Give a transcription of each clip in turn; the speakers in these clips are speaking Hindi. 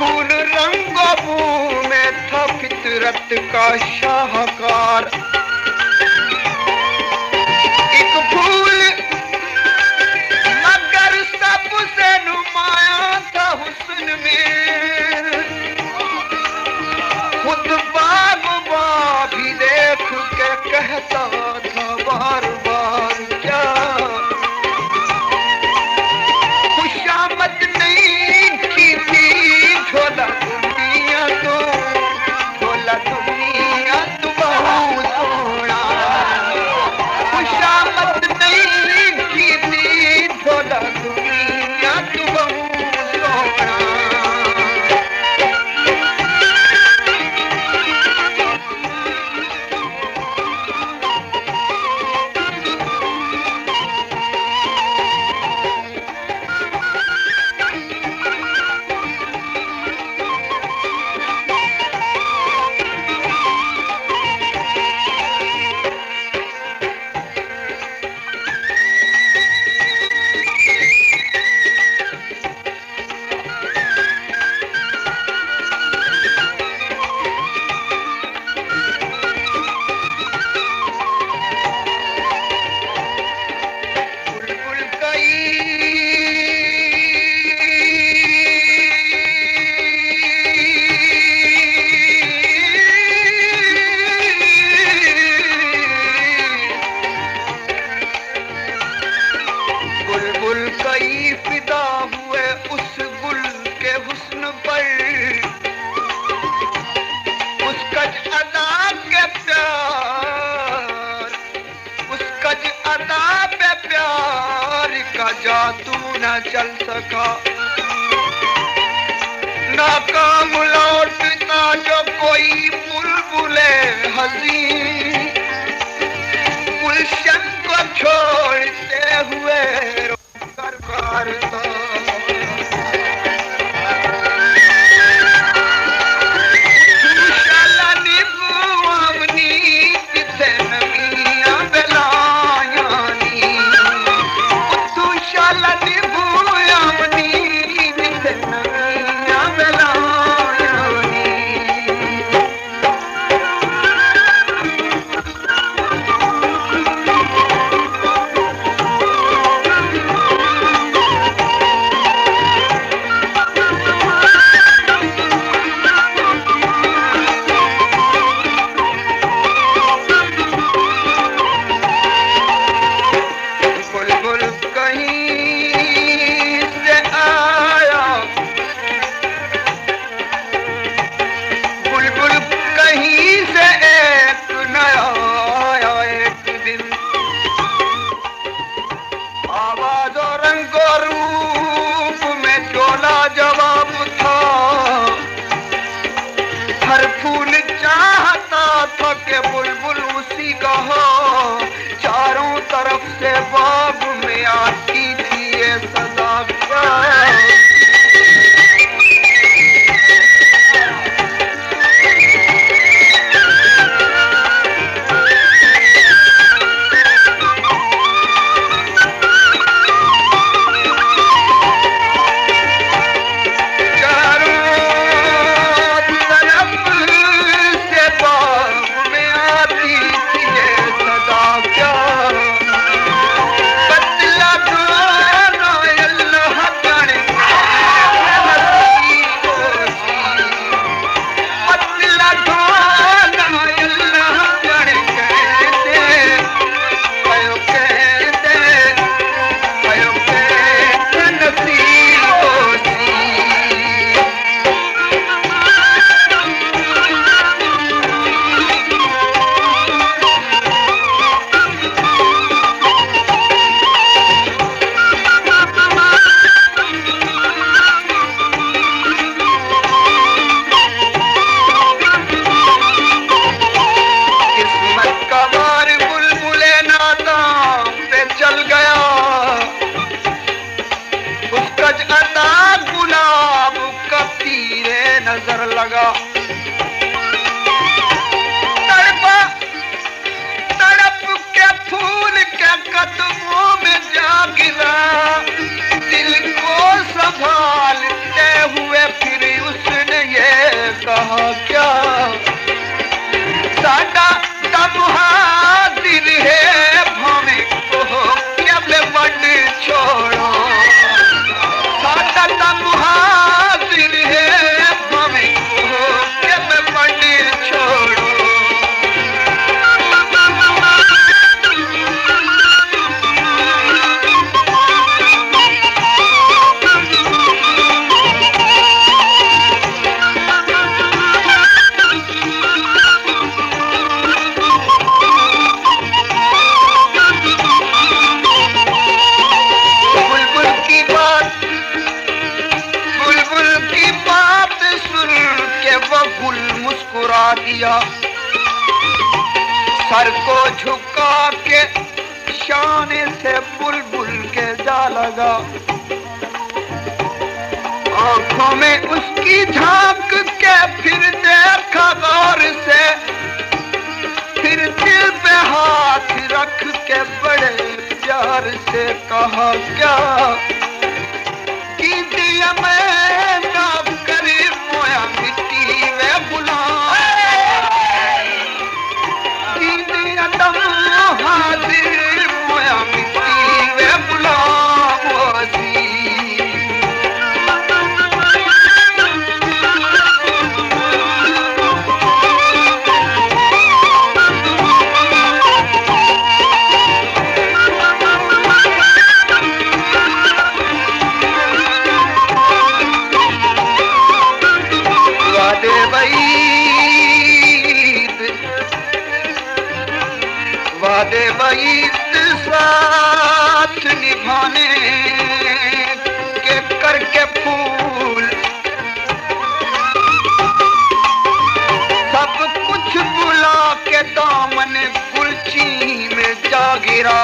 फूल रंगों में था फितरत का शाहकार। एक फूल मगर सबसे नुमाया था हुस्न में। खुद बागबा भी देख के कहता था बार बार क्या खुशामद नहीं की थी। झोला दुनिया तो बहुत सोना। खुशामद नहीं की थी। झोला दुनिया तो बहुत सोना। जादू न चल सका। नाकाम लौटना जो कोई बुलबुले हंसी गुलशन को छोड़ते हुए रोकर मारता। बुलबुल उसी का हो चारों तरफ से बाग में आती थी ये सदा। नजर लगा तड़प के फूल के कदमों में जा गिरा। दिल को संभालते हुए फिर उस लगा दिया। सर को झुका के शान से बुलबुल के जा लगा। आंखों में उसकी झांक के फिर देखा गौर से, फिर दिल पे हाथ रख के बड़े प्यार से कहा, क्या की दिया मैं ना करे मोया मिट्टी वे गुलाम, की दिया दम हाजिर मोया मिट्टी वे गुलाम वासी। वादे वईद साथ निभाने के करके फूल, सब कुछ बुला के दामन गुलची में जा गिरा।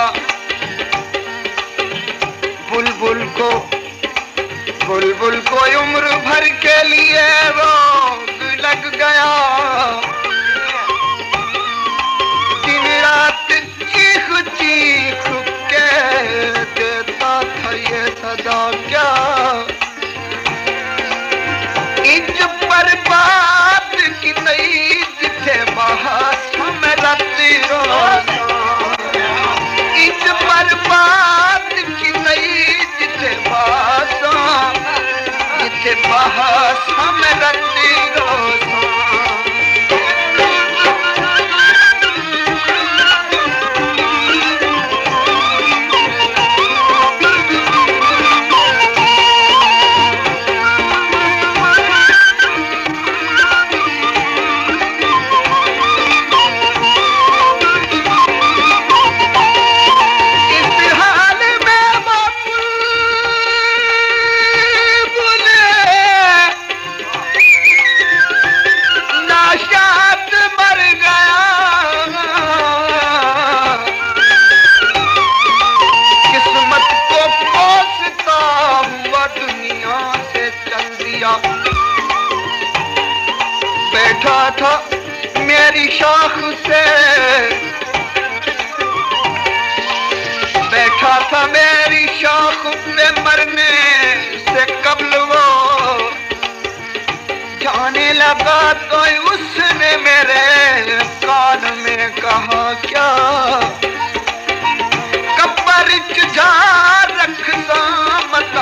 बुलबुल को उम्र भर के लिए रोग लग गया। दिन रात चीख चीख के देता था ये सदा, क्या इंज पर बात की नई जिथे बहास में रती इंज पर बात की नई जिथे बहास में रती बैठा था मेरी शाख से, बैठा था मेरी शाख पे मरने से कब्ल वो जाने लगा तो उसने मेरे कान में कहा, क्या कब्र जा रखता मत